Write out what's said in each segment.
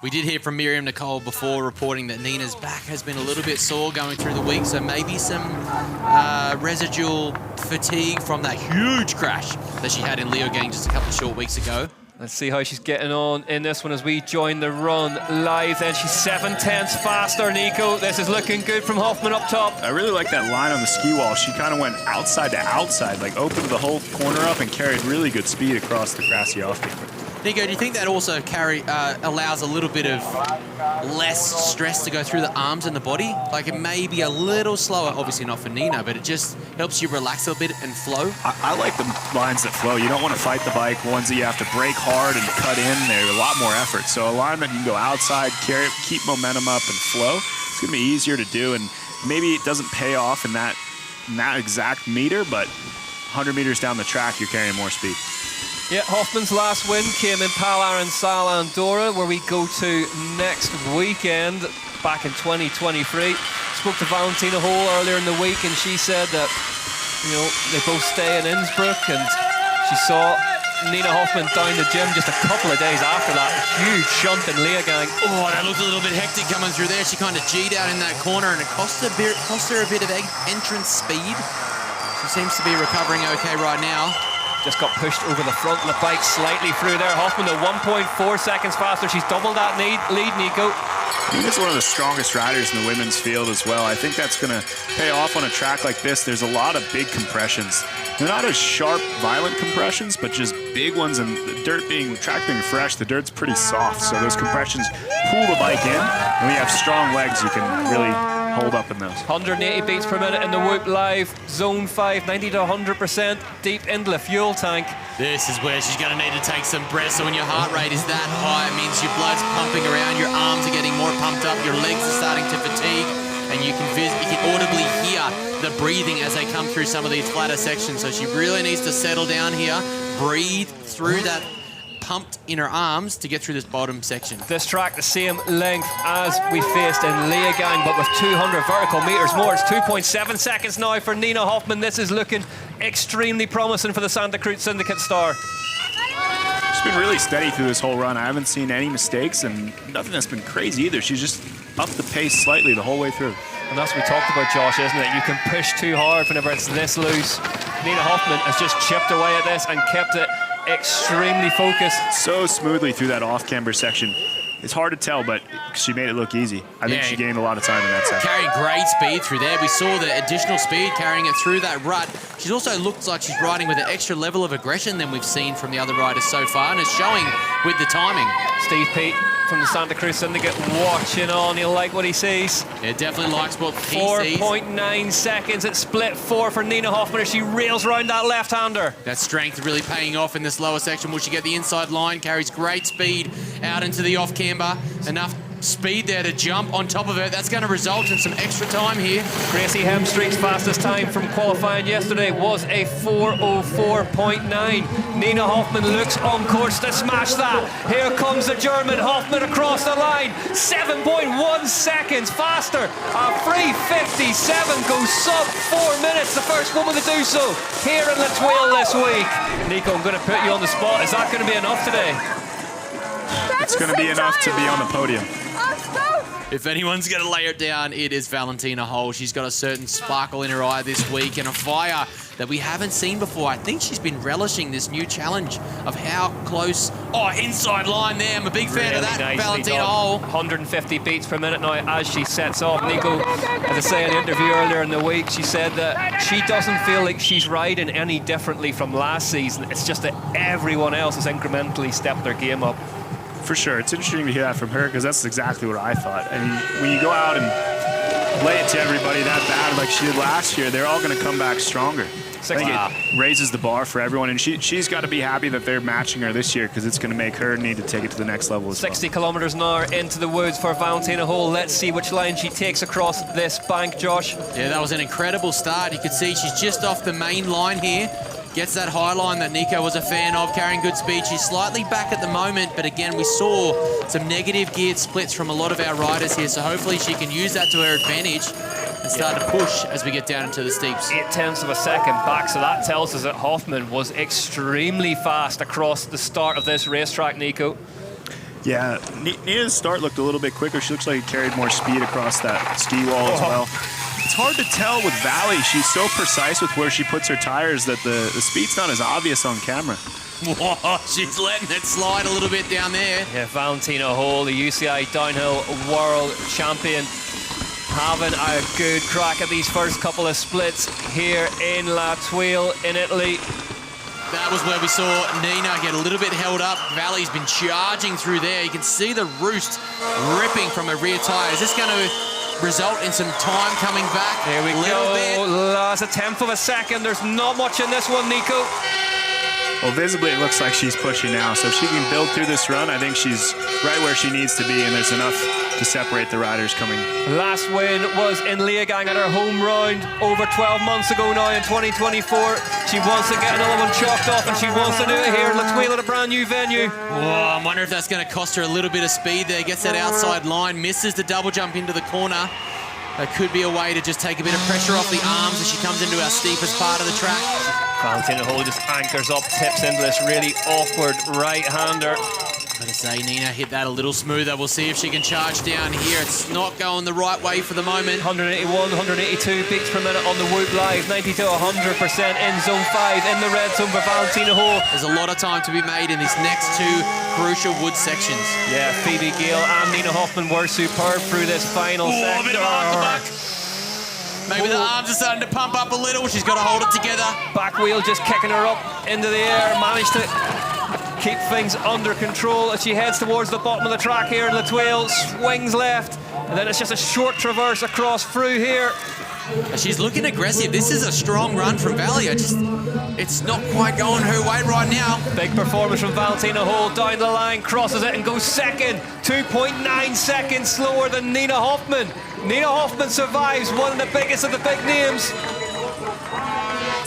We did hear from Miriam Nicole before reporting that Nina's back has been a little bit sore going through the week, so maybe some residual fatigue from that huge crash that she had in Leogang just a couple of short weeks ago. Let's see how she's getting on in this one as we join the run live. Then she's 7/10 faster, Nico. This is looking good from Hoffman up top. I really like that line on the ski wall. She kind of went outside to outside, like opened the whole corner up and carried really good speed across the grassy off-camber. Nico, do you think that also allows a little bit of less stress to go through the arms and the body? Like it may be a little slower, obviously not for Nina, but it just helps you relax a bit and flow. I like the lines that flow. You don't want to fight the bike, ones that you have to brake hard and cut in. They're a lot more effort. So a line that you can go outside, carry it, keep momentum up and flow, it's going to be easier to do. And maybe it doesn't pay off in that exact meter, but 100 meters down the track, you're carrying more speed. Yeah, Hoffman's last win came in Palaran Sala Andorra, where we go to next weekend, back in 2023. Spoke to Valentina Höll earlier in the week, and she said that, you know, they both stay in Innsbruck, and she saw Nina Hoffman down the gym just a couple of days after that huge shunt in Leogang. Oh, that looked a little bit hectic coming through there. She kind of G'd out in that corner, and it cost her a bit of entrance speed. She seems to be recovering okay right now. Just got pushed over the front of the bike slightly through there. Hoffman at 1.4 seconds faster. She's doubled that lead, Nico. Nina's one of the strongest riders in the women's field as well. I think that's going to pay off on a track like this. There's a lot of big compressions. They're not as sharp, violent compressions, but just big ones. And the track being fresh, the dirt's pretty soft. So those compressions pull the bike in. And when you have strong legs, you can really hold up in those. 180 beats per minute in the Whoop Live. Zone 5, 90 to 100%, deep into the fuel tank. This is where she's going to need to take some breath. So when your heart rate is that high, it means your blood's pumping around, your arms are getting more pumped up, your legs are starting to fatigue, and you can audibly hear the breathing as they come through some of these flatter sections. So she really needs to settle down here, breathe through that pumped in her arms to get through this bottom section. This track the same length as we faced in Leogang, but with 200 vertical meters more. It's 2.7 seconds now for Nina Hoffman. This is looking extremely promising for the Santa Cruz Syndicate star. She's been really steady through this whole run. I haven't seen any mistakes and nothing that's been crazy either. She's just upped the pace slightly the whole way through. And that's what we talked about, Josh, isn't it? You can push too hard whenever it's this loose. Nina Hoffman has just chipped away at this and kept it extremely focused. So smoothly through that off-camber section. It's hard to tell, but she made it look easy. I think she gained a lot of time in that section. Carrying great speed through there. We saw the additional speed carrying it through that rut. She also looks like she's riding with an extra level of aggression than we've seen from the other riders so far, and it's showing with the timing. Steve Pete from the Santa Cruz Syndicate watching on. He'll like what he sees. Yeah, definitely likes what he sees. 4.9 seconds. It's split 4 for Nina Hoffman as she rails around that left-hander. That strength really paying off in this lower section. Will she get the inside line? Carries great speed out into the off-camber. Enough speed there to jump on top of it. That's going to result in some extra time here. Gracie Hemstreet's fastest time from qualifying yesterday was a 4:04.9. Nina Hoffman looks on course to smash that. Here comes the German Hoffman across the line. 7.1 seconds faster. A 3:57 goes sub 4 minutes. The first woman to do so here in the Thuile this week. Nico, I'm going to put you on the spot. Is that going to be enough today? It's going to be enough to be on the podium. If anyone's going to lay it down, it is Valentina Höll. She's got a certain sparkle in her eye this week and a fire that we haven't seen before. I think she's been relishing this new challenge of how close... Oh, inside line there. I'm a big fan of that, Valentina Höll. 150 beats per minute now as she sets off. Nico, as I say in the interview earlier in the week, she said that she doesn't feel like she's riding any differently from last season. It's just that everyone else has incrementally stepped their game up. For sure. It's interesting to hear that from her because that's exactly what I thought. I mean, when you go out and lay it to everybody that bad like she did last year, they're all going to come back stronger. I think it raises the bar for everyone, and she's got to be happy that they're matching her this year because it's going to make her need to take it to the next level as 60 kilometers an hour into the woods for Valentina Höll. Let's see which line she takes across this bank, Josh. Yeah, that was an incredible start. You could see she's just off the main line here. Gets that high line that Nico was a fan of, carrying good speed. She's slightly back at the moment, but again, we saw some negative geared splits from a lot of our riders here, so hopefully she can use that to her advantage and start to push as we get down into the steeps. 0.8 of a second back, so that tells us that Hoffman was extremely fast across the start of this racetrack, Nico. Yeah, Nina's start looked a little bit quicker. She looks like it carried more speed across that ski wall as well. It's hard to tell with Valley. She's so precise with where she puts her tires that the speed's not as obvious on camera. Whoa, she's letting it slide a little bit down there. Yeah, Valentina Höll, the UCI downhill world champion, having a good crack at these first couple of splits here in Thuile in Italy. That was where we saw Nina get a little bit held up. Valley's been charging through there. You can see the roost ripping from her rear tire. Is this going to result in some time coming back? Here we go. That's a tenth of a second. There's not much in this one, Nico. Well, visibly it looks like she's pushing now, so if she can build through this run, I think she's right where she needs to be, and there's enough to separate the riders coming. Last win was in Leogang at her home round over 12 months ago now in 2024. She wants to get another one chalked off, and she wants to do it here in Thuile at a brand new venue. Whoa, I wonder if that's going to cost her a little bit of speed there. Gets that outside line, misses the double jump into the corner. That could be a way to just take a bit of pressure off the arms as she comes into our steepest part of the track. Valentina Höll just anchors up, tips into this really awkward right-hander. Gotta say, Nina hit that a little smoother. We'll see if she can charge down here. It's not going the right way for the moment. 181, 182 beats per minute on the Whoop Live. 90 to 100% in zone 5 in the red zone for Valentina Höll. There's a lot of time to be made in these next two crucial wood sections. Yeah, Phoebe Gale and Nina Hoffman were superb through this final sector. A bit of arc-a-buck. Maybe the arms are starting to pump up a little. She's got to hold it together. Back wheel just kicking her up into the air. Managed to keep things under control as she heads towards the bottom of the track here in Thuile. Swings left, and then it's just a short traverse across through here. She's looking aggressive. This is a strong run from Valley. It's not quite going her way right now. Big performance from Valentina Höll down the line, crosses it and goes second. 2.9 seconds slower than Nina Hoffman. Nina Hoffman survives, one of the biggest of the big names.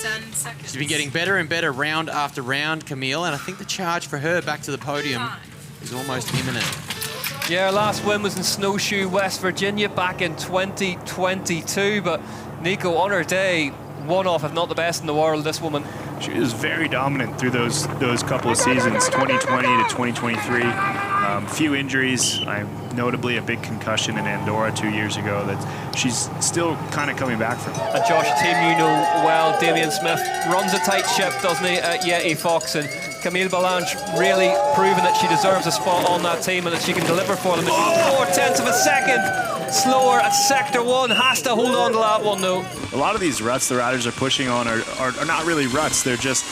10 seconds. She's been getting better and better round after round, Camille, and I think the charge for her back to the podium is almost imminent. Yeah, her last win was in Snowshoe, West Virginia back in 2022, but Nico, on her day, one off, if not the best in the world, this woman. She was very dominant through those couple of seasons, 2020 to 2023. Few injuries, notably a big concussion in Andorra 2 years ago that she's still kind of coming back from. And Josh, team you know well, Damien Smith runs a tight ship, doesn't he, at Yeti Fox, and Camille Balanche really proving that she deserves a spot on that team and that she can deliver for them. 0.4 of a second slower at Sector 1, has to hold on to that one though. A lot of these ruts the riders are pushing on are not really ruts, they're just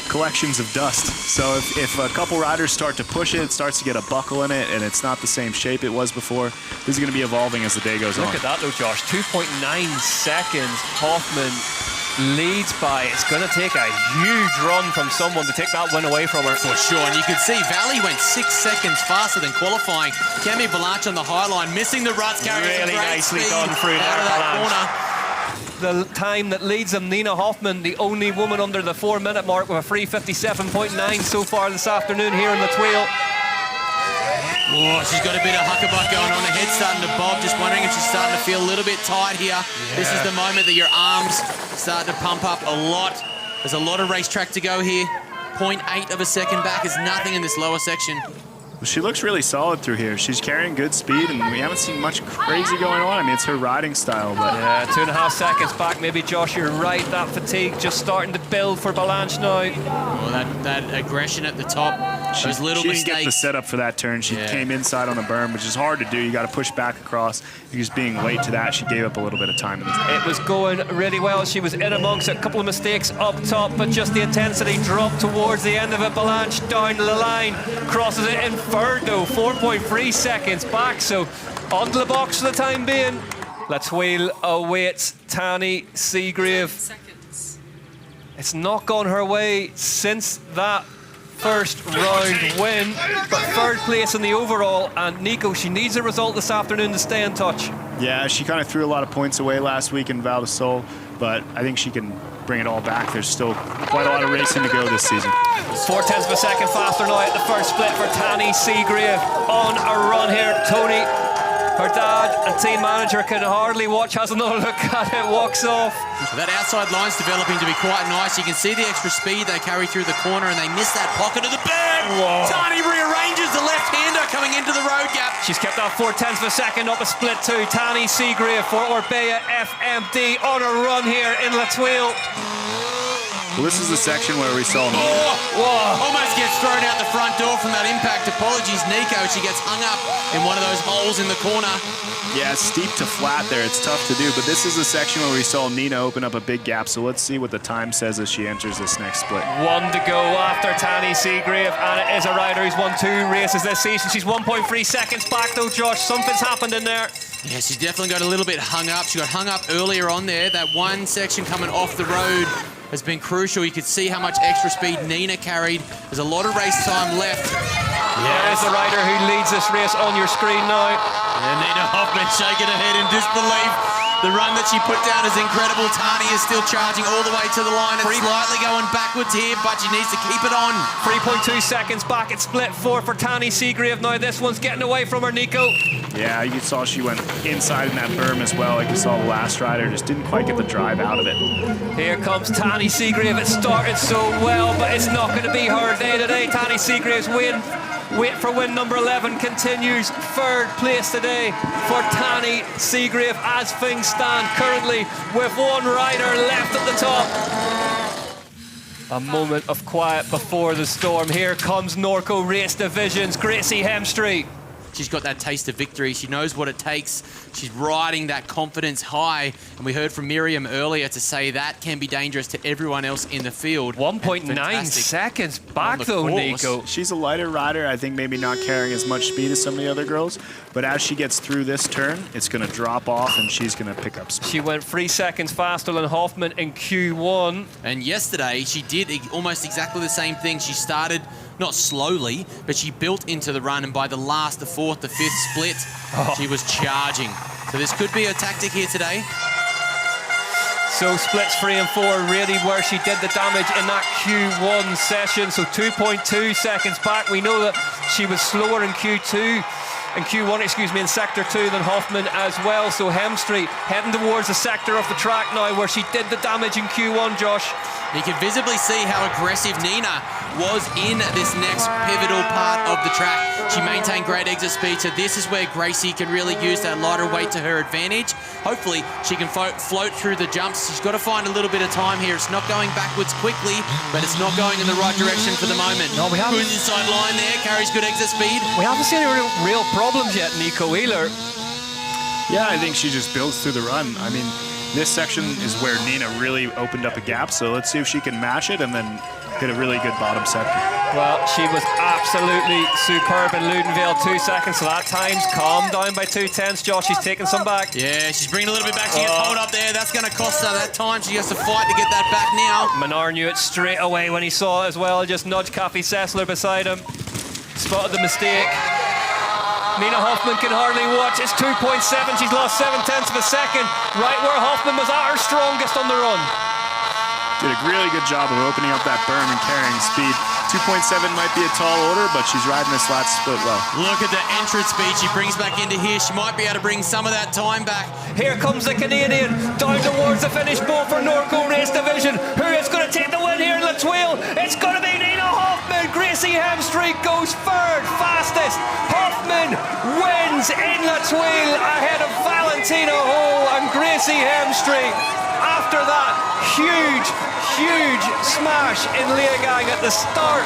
collections of dust. So if a couple riders start to push it, it starts to get a buckle in it, and it's not the same shape it was before. This is going to be evolving as the day goes on. Look at that though, Josh. 2.9 seconds. Hoffman leads by. It's going to take a huge run from someone to take that win away from her. For sure, and you can see Valley went 6 seconds faster than qualifying. Camille Balanche on the high line, missing the ruts, carrying really nicely speed done through out there, of that Balanche. corner. The time that leads them, Nina Hoffman, the only woman under the 4-minute mark with a 3:57.9 so far this afternoon here in Thuile. Oh, she's got a bit of huckabuck going on. Her head's starting to bob. Just wondering if she's starting to feel a little bit tight here. Yeah. This is the moment that your arms start to pump up a lot. There's a lot of racetrack to go here. 0.8 of a second back is nothing in this lower section. She looks really solid through here. She's carrying good speed, and we haven't seen much crazy going on. I mean, it's her riding style, but... Yeah, 2.5 seconds back. Maybe, Josh, you're right. That fatigue just starting to build for Balanche now. Oh, that aggression at the top. Those little she mistakes. Didn't get the setup for that turn. She came inside on the berm, which is hard to do. You got to push back across. Just being late to that, she gave up a little bit of time in this. It was going really well. She was in amongst a couple of mistakes up top, but just the intensity dropped towards the end of it. Balanche down the line, crosses it in third though, 4.3 seconds back, so onto the box for the time being. Thuile awaits Tahnee Seagrave. Seconds. It's not gone her way since that first round win, but third place in the overall, and Nico, she needs a result this afternoon to stay in touch. Yeah, she kind of threw a lot of points away last week in Val di Sole, but I think she can bring it all back. There's still quite a lot of racing to go this season. 0.4 of a second faster now at the first split for Tahnee Seagrave on a run here. Tony, her dad and team manager, can hardly watch, has another look at it, walks off. That outside line's developing to be quite nice. You can see the extra speed they carry through the corner, and they miss that pocket of the bag. Tahnee rearranges the left-hander coming into into the road gap. She's kept that 0.4 of a second up a split 2. Tahnee Seagrave for Orbea FMD on a run here in La Thuile. Well, this is the section where we saw Almost gets thrown out the front door from that impact. Apologies, Nico. She gets hung up in one of those holes in the corner. Yeah, steep to flat there. It's tough to do, but this is the section where we saw Nina open up a big gap. So let's see what the time says as she enters this next split. 1 to go after Tahnee Seagrave, and it is a rider who's won 2 races this season. She's 1.3 seconds back though, Josh. Something's happened in there. Yeah, she's definitely got a little bit hung up. She got hung up earlier on there. That one section coming off the road has been crucial. You could see how much extra speed Nina carried. There's a lot of race time left. There's the rider who leads this race on your screen now. And Nina Hoffman shaking her head in disbelief. The run that she put down is incredible. Tahnee is still charging all the way to the line. It's slightly going backwards here, but she needs to keep it on. 3.2 seconds back. It's split 4 for Tahnee Seagrave. Now this one's getting away from her, Nico. Yeah, you saw she went inside in that berm as well. Like you saw the last rider, just didn't quite get the drive out of it. Here comes Tahnee Seagrave. It started so well, but it's not going to be her day today. Tahnee Seagrave's wait for win number 11 continues. 3rd place today for Tahnee Seagrave as things stand currently with 1 rider left at the top. A moment of quiet before the storm. Here comes Norco Race Division's Gracie Hemstreet. She's got that taste of victory. She knows what it takes. She's riding that confidence high. And we heard from Miriam earlier to say that can be dangerous to everyone else in the field. 1.9 seconds back though, Nico. She's a lighter rider. I think maybe not carrying as much speed as some of the other girls. But as she gets through this turn, it's going to drop off and she's going to pick up speed. She went 3 seconds faster than Hoffman in Q1. And yesterday, she did almost exactly the same thing. She started not slowly, but she built into the run, and by the last, the 4th, the 5th split, she was charging. So this could be a tactic here today. So splits 3 and 4 really where she did the damage in that Q1 session. So 2.2 seconds back. We know that she was slower in Q1, in sector 2 than Hoffman as well. So Hemstreet heading towards the sector of the track now where she did the damage in Q1, Josh. You can visibly see how aggressive Nina was in this next pivotal part of the track. She maintained great exit speed, so this is where Gracie can really use that lighter weight to her advantage. Hopefully, she can float through the jumps. She's got to find a little bit of time here. It's not going backwards quickly, but it's not going in the right direction for the moment. No, we haven't. Good inside line there, carries good exit speed. We haven't seen any real problems yet, Nico Wheeler. Yeah, I think she just builds through the run. I mean, this section is where Nina really opened up a gap, so let's see if she can mash it and then hit a really good bottom sector. Well, she was absolutely superb in Ludenvale, 2 seconds, so that time's calmed down by 2/10. Josh, she's taking some back. Yeah, she's bringing a little bit back. She gets hold up there. That's going to cost her that time. She has to fight to get that back now. Menard knew it straight away when he saw it as well. Just nudged Kathy Sessler beside him. Spotted the mistake. Nina Hoffman can hardly watch. It's 2.7. She's lost 0.7 of a second. Right where Hoffman was at her strongest on the run. Did a really good job of opening up that berm and carrying speed. 2.7 might be a tall order, but she's riding this last split well. Look at the entrance speed she brings back into here. She might be able to bring some of that time back. Here comes the Canadian down towards the finish pole for Norco Race Division. Who is going to take the win here in La Thuile? It's going to be Nina Hoffman. Gracie Hemstreet goes 3rd fastest. Hoffman wins in La Thuile ahead of Valentina Höll and Gracie Hemstreet. After that huge smash in Leogang at the start.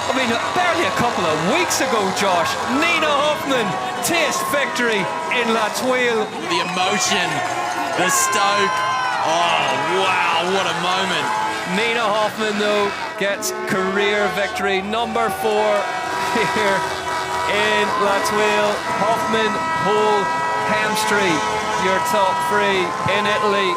I mean, barely a couple of weeks ago, Josh. Nina Hoffman tastes victory in La Thuile. The emotion, the stoke. Oh, wow, what a moment. Nina Hoffman, though, gets career victory number 4 here in La Thuile. Hoffman, Höll, Hemstreet, your top 3 in Italy.